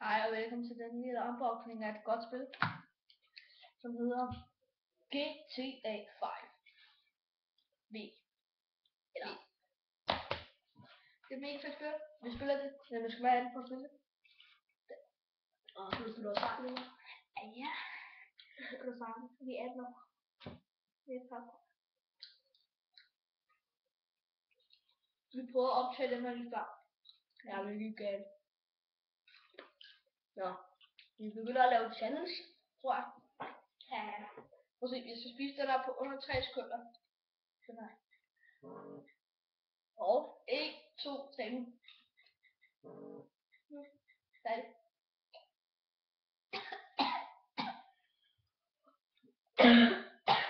Hej og velkommen til den lille unboxing af et godt spil, som hedder GTA 5 V. Eller det er mega fedt spil. Vi spiller det, men du skal være inde på at spille det. Og så vil du også spille det. Ja. Skal du sammen? Vi er 18 år. Vi er 30 år. Vi prøver at optage den her lige før. Jeg er lige galt. Nå, vi begynder at lave challenge, tror jeg. Ja. Prøv at se, jeg skal spise den der på under 3 sekunder. Så nej. Og 1, 2, 3 nu. Færdig.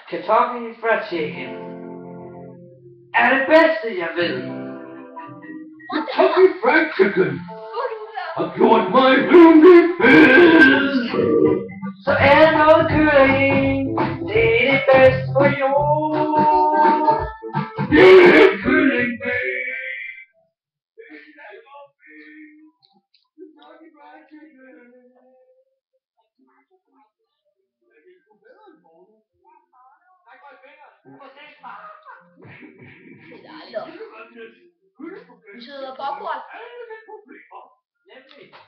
Kentucky Fried Chicken er det bedste, jeg ved. Kentucky Fried Chicken har gjort mig hungrig. Så er noget kylling, det er det bedste for jord. Det er kylling. Kentucky Fried Chicken. Vi sidder popcorn.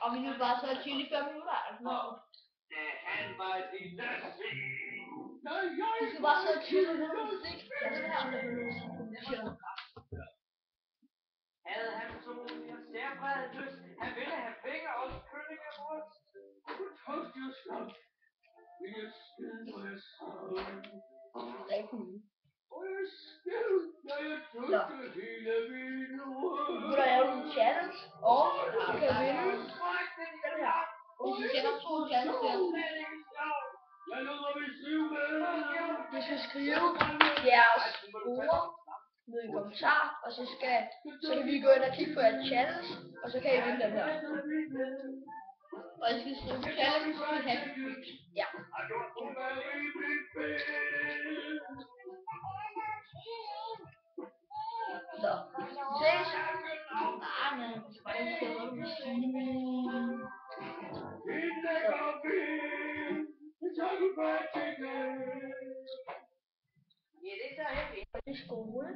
Og vi nu bare så chili 5 minutter. Vi skal bare sidde og chille med musik. Havde han personligt en særpræget lyst. Han ville have penge og kylling af vores. Du tog jo skam. Vil jeg skide, når jeg savner. Og jeg skide, når jeg tøgte hele min ord. Nu begynder jeg lave en challenge. Og du kan vinde den her. Og vi kender 2 challenge her. Du skal skrive jeres ord ned i kommentar, og så kan vi gå ind og kigge på jeres challenge, og så kan I vinde den her. Og I skal skrive challenge til ham. Ja. Så, vi ses. Nej, men jeg skal bare i skole.